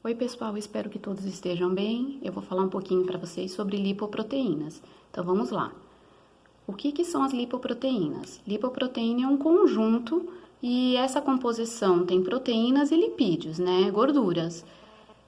Oi, pessoal, espero que todos estejam bem. Eu vou falar um pouquinho para vocês sobre lipoproteínas. Então, vamos lá. O que são as lipoproteínas? Lipoproteína é um conjunto e essa composição tem proteínas e lipídios, né? Gorduras.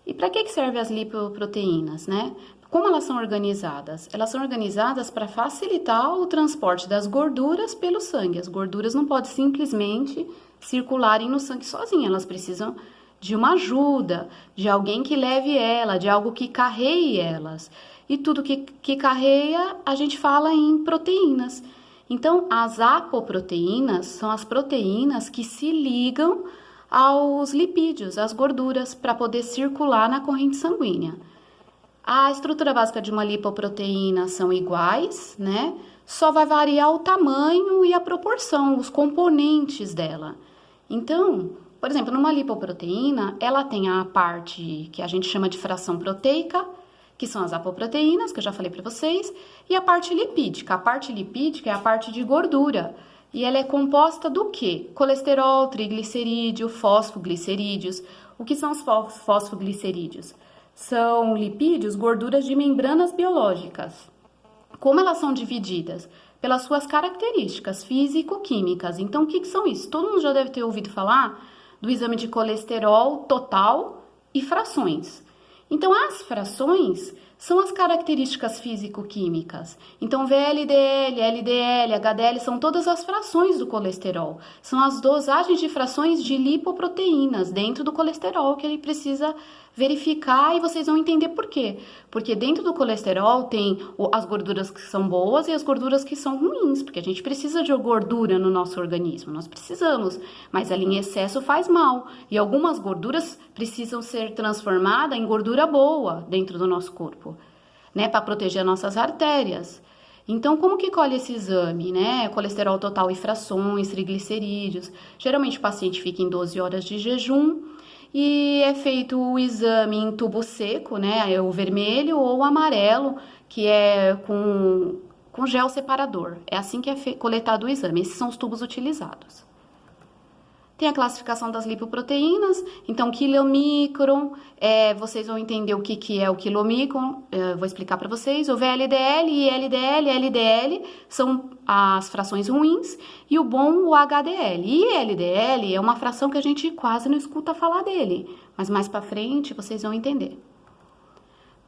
E para que servem as lipoproteínas, né? Como elas são organizadas? Elas são organizadas para facilitar o transporte das gorduras pelo sangue. As gorduras não podem simplesmente circularem no sangue sozinhas, elas precisam de uma ajuda, de alguém que leve ela, de algo que carreie elas. E tudo que carreia, a gente fala em proteínas. Então, as apoproteínas são as proteínas que se ligam aos lipídios, às gorduras, para poder circular na corrente sanguínea. A estrutura básica de uma lipoproteína são iguais, né? Só vai variar o tamanho e a proporção, os componentes dela. Então, por exemplo, numa lipoproteína, ela tem a parte que a gente chama de fração proteica, que são as apoproteínas, que eu já falei para vocês, e a parte lipídica. A parte lipídica é a parte de gordura. E ela é composta do quê? Colesterol, triglicerídeo, fosfoglicerídeos. O que são os fosfoglicerídeos? São lipídios, gorduras de membranas biológicas. Como elas são divididas? Pelas suas características físico-químicas. Então, o que são isso? Todo mundo já deve ter ouvido falar do exame de colesterol total e frações. Então, as frações são as características físico-químicas. Então, VLDL, LDL, HDL são todas as frações do colesterol. São as dosagens de frações de lipoproteínas dentro do colesterol que ele precisa verificar e vocês vão entender por quê. Porque dentro do colesterol tem as gorduras que são boas e as gorduras que são ruins, porque a gente precisa de gordura no nosso organismo, nós precisamos, mas ela em excesso faz mal. E algumas gorduras precisam ser transformadas em gordura boa dentro do nosso corpo, né, para proteger nossas artérias. Então, como que colhe esse exame, né? Colesterol total e frações, triglicerídeos. Geralmente o paciente fica em 12 horas de jejum e é feito o exame em tubo seco, né? É o vermelho ou o amarelo, que é com gel separador. É assim que é coletado o exame. Esses são os tubos utilizados. Tem a classificação das lipoproteínas, então quilomicron, vocês vão entender o que é o quilomicron, vou explicar para vocês. O VLDL e LDL, LDL são as frações ruins e o bom o HDL. E LDL é uma fração que a gente quase não escuta falar dele, mas mais para frente vocês vão entender.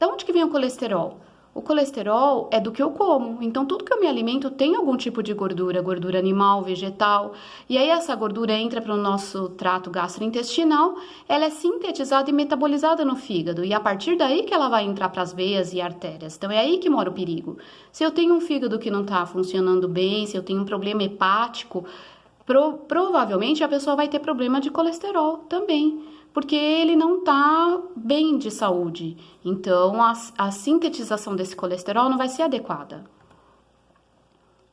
De onde que vem o colesterol? O colesterol é do que eu como, então tudo que eu me alimento tem algum tipo de gordura, gordura animal, vegetal, e aí essa gordura entra para o nosso trato gastrointestinal, ela é sintetizada e metabolizada no fígado, e a partir daí que ela vai entrar para as veias e artérias, então é aí que mora o perigo. Se eu tenho um fígado que não está funcionando bem, se eu tenho um problema hepático, provavelmente a pessoa vai ter problema de colesterol também, porque ele não está bem de saúde. Então, a sintetização desse colesterol não vai ser adequada.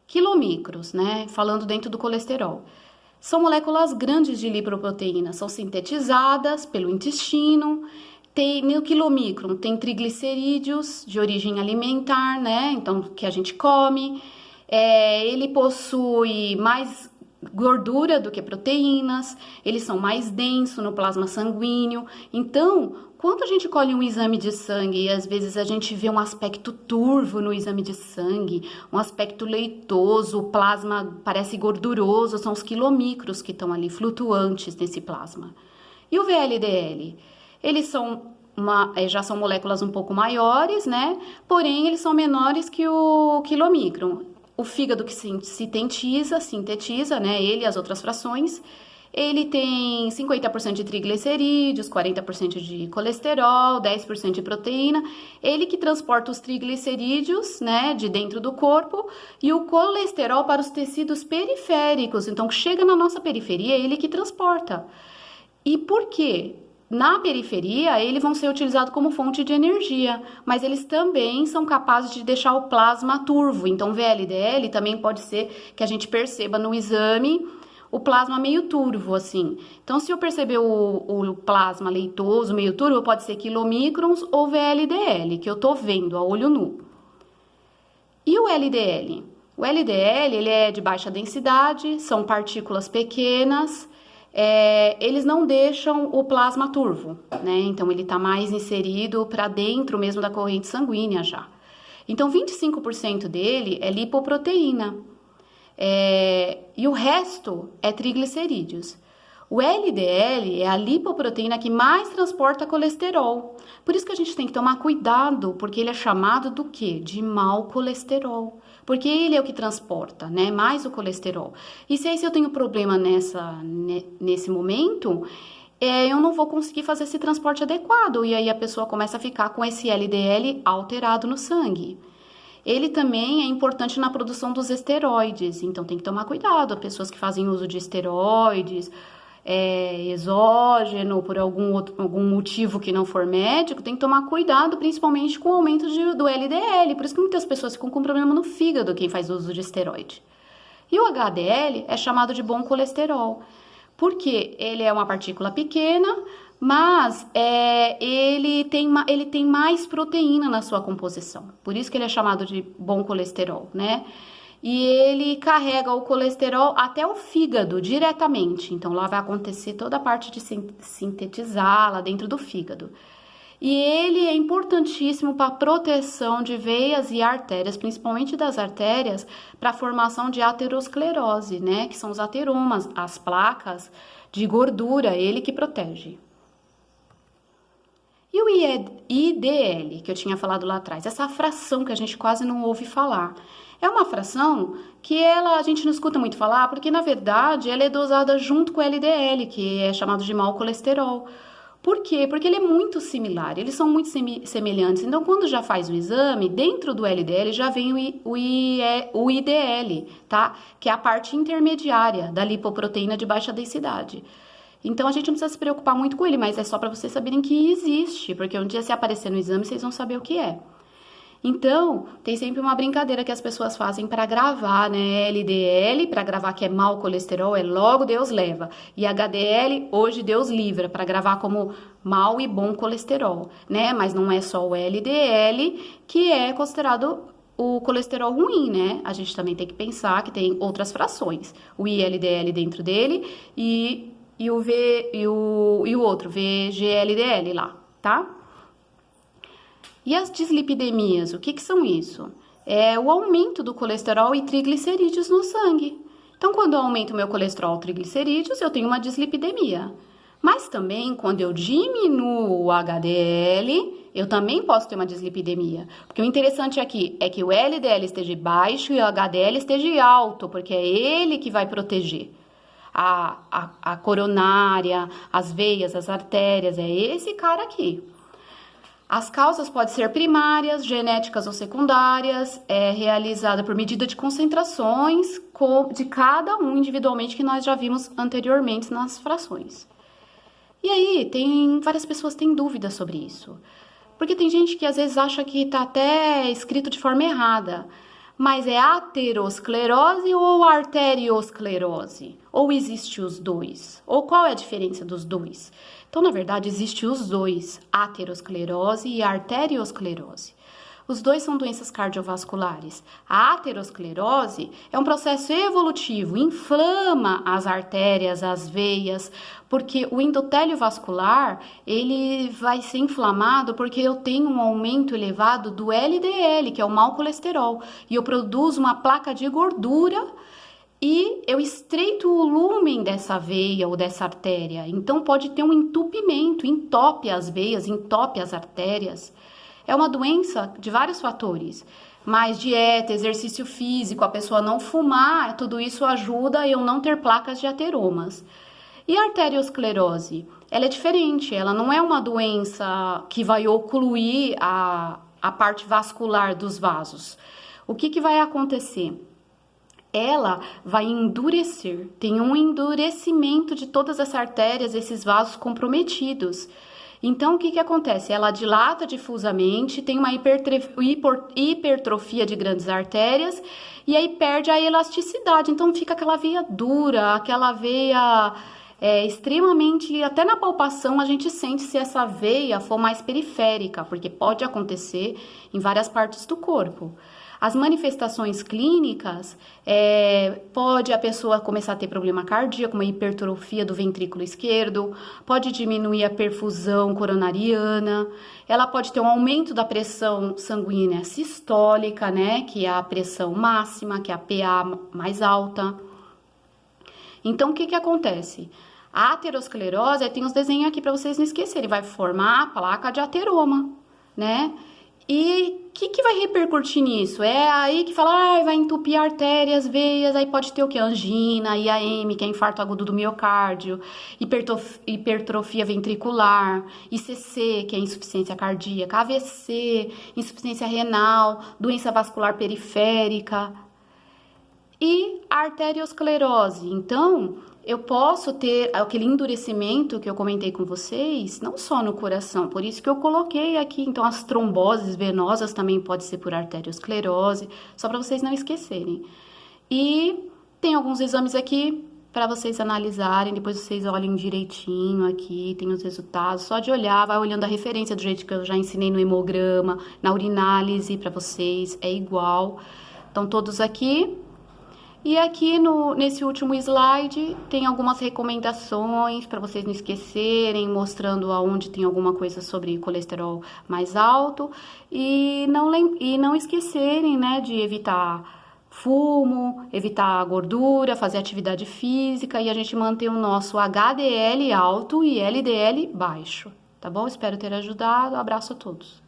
Quilomicros, né? Falando dentro do colesterol. São moléculas grandes de lipoproteína, são sintetizadas pelo intestino. No quilomicron tem triglicerídeos de origem alimentar, né? Então, que a gente come. Ele possui mais gordura do que proteínas, eles são mais densos no plasma sanguíneo. Então, quando a gente colhe um exame de sangue e às vezes a gente vê um aspecto turvo no exame de sangue, um aspecto leitoso, o plasma parece gorduroso, são os quilomicros que estão ali flutuantes nesse plasma. E o VLDL? Eles são já são moléculas um pouco maiores, né? Porém, eles são menores que o quilomicron. O fígado que sintetiza, né, ele e as outras frações, ele tem 50% de triglicerídeos, 40% de colesterol, 10% de proteína, ele que transporta os triglicerídeos, né, de dentro do corpo, e o colesterol para os tecidos periféricos, então chega na nossa periferia, ele que transporta. E por quê? Na periferia, eles vão ser utilizados como fonte de energia, mas eles também são capazes de deixar o plasma turvo. Então, VLDL também pode ser que a gente perceba no exame o plasma meio turvo, assim. Então, se eu perceber o plasma leitoso, meio turvo, pode ser quilomicrons ou VLDL, que eu tô vendo a olho nu. E o LDL? O LDL, ele é de baixa densidade, são partículas pequenas. eles não deixam o plasma turvo, né? Então ele está mais inserido para dentro mesmo da corrente sanguínea já. Então 25% dele é lipoproteína. E o resto é triglicerídeos. O LDL é a lipoproteína que mais transporta colesterol. Por isso que a gente tem que tomar cuidado, porque ele é chamado do quê? De mau colesterol. Porque ele é o que transporta, né? Mais o colesterol. E se eu tenho problema nesse momento, eu não vou conseguir fazer esse transporte adequado. E aí a pessoa começa a ficar com esse LDL alterado no sangue. Ele também é importante na produção dos esteroides, então tem que tomar cuidado. Pessoas que fazem uso de esteroides, exógeno, por algum motivo que não for médico, tem que tomar cuidado, principalmente com o aumento do LDL. Por isso que muitas pessoas ficam com problema no fígado, quem faz uso de esteroide. E o HDL é chamado de bom colesterol, porque ele é uma partícula pequena, mas ele tem mais proteína na sua composição. Por isso que ele é chamado de bom colesterol, né? E ele carrega o colesterol até o fígado diretamente. Então, lá vai acontecer toda a parte de sintetizar lá dentro do fígado. E ele é importantíssimo para a proteção de veias e artérias, principalmente das artérias, para a formação de aterosclerose, né? Que são os ateromas, as placas de gordura, ele que protege. E o IDL, que eu tinha falado lá atrás, essa fração que a gente quase não ouve falar. É uma fração que a gente não escuta muito falar, porque na verdade ela é dosada junto com o LDL, que é chamado de mau colesterol. Por quê? Porque ele é muito similar, eles são muito semelhantes. Então, quando já faz o exame, dentro do LDL já vem o IDL, tá? Que é a parte intermediária da lipoproteína de baixa densidade. Então, a gente não precisa se preocupar muito com ele, mas é só para vocês saberem que existe, porque um dia se aparecer no exame, vocês vão saber o que é. Então, tem sempre uma brincadeira que as pessoas fazem para gravar, né? LDL, para gravar que é mau colesterol, é logo Deus leva. E HDL, hoje Deus livra, para gravar como mau e bom colesterol, né? Mas não é só o LDL que é considerado o colesterol ruim, né? A gente também tem que pensar que tem outras frações. O ILDL dentro dele e o outro, VGLDL lá, tá? E as dislipidemias, o que são isso? É o aumento do colesterol e triglicerídeos no sangue. Então, quando eu aumento o meu colesterol e triglicerídeos, eu tenho uma dislipidemia. Mas também, quando eu diminuo o HDL, eu também posso ter uma dislipidemia. Porque o interessante aqui é que o LDL esteja baixo e o HDL esteja alto, porque é ele que vai proteger a coronária, as veias, as artérias, é esse cara aqui. As causas podem ser primárias, genéticas ou secundárias, realizada por medida de concentrações de cada um individualmente, que nós já vimos anteriormente nas frações. E aí, várias pessoas têm dúvidas sobre isso. Porque tem gente que às vezes acha que está até escrito de forma errada. Mas é aterosclerose ou arteriosclerose? Ou existe os dois? Ou qual é a diferença dos dois? Então, na verdade, existe os dois, aterosclerose e arteriosclerose. Os dois são doenças cardiovasculares. A aterosclerose é um processo evolutivo, inflama as artérias, as veias, porque o endotélio vascular, ele vai ser inflamado porque eu tenho um aumento elevado do LDL, que é o mau colesterol, e eu produzo uma placa de gordura e eu estreito o lumen dessa veia ou dessa artéria. Então, pode ter um entupimento, entope as veias, entope as artérias. É uma doença de vários fatores, mas dieta, exercício físico, a pessoa não fumar, tudo isso ajuda a eu não ter placas de ateromas. E a arteriosclerose? Ela é diferente, ela não é uma doença que vai ocluir a parte vascular dos vasos. O que vai acontecer? Ela vai endurecer, tem um endurecimento de todas as artérias, esses vasos comprometidos. Então, o que acontece? Ela dilata difusamente, tem uma hipertrofia de grandes artérias e aí perde a elasticidade. Então, fica aquela veia dura, aquela veia extremamente... Até na palpação a gente sente se essa veia for mais periférica, porque pode acontecer em várias partes do corpo. As manifestações clínicas, pode a pessoa começar a ter problema cardíaco, uma hipertrofia do ventrículo esquerdo, pode diminuir a perfusão coronariana, ela pode ter um aumento da pressão sanguínea sistólica, né, que é a pressão máxima, que é a PA mais alta. Então, o que acontece? A aterosclerose, tem uns desenhos aqui para vocês não esquecerem, vai formar a placa de ateroma, né? E o que vai repercutir nisso? É aí que fala, vai entupir artérias, veias, aí pode ter o que? Angina, IAM, que é infarto agudo do miocárdio, hipertrofia ventricular, ICC, que é insuficiência cardíaca, AVC, insuficiência renal, doença vascular periférica e arteriosclerose. Então, eu posso ter aquele endurecimento que eu comentei com vocês, não só no coração, por isso que eu coloquei aqui, então as tromboses venosas também pode ser por arteriosclerose, só para vocês não esquecerem. E tem alguns exames aqui para vocês analisarem, depois vocês olhem direitinho aqui, tem os resultados, só de olhar, vai olhando a referência do jeito que eu já ensinei no hemograma, na urinálise para vocês, é igual. Então, todos aqui. E aqui nesse último slide tem algumas recomendações para vocês não esquecerem, mostrando aonde tem alguma coisa sobre colesterol mais alto e não esquecerem, né, de evitar fumo, evitar gordura, fazer atividade física e a gente manter o nosso HDL alto e LDL baixo, tá bom? Espero ter ajudado, abraço a todos.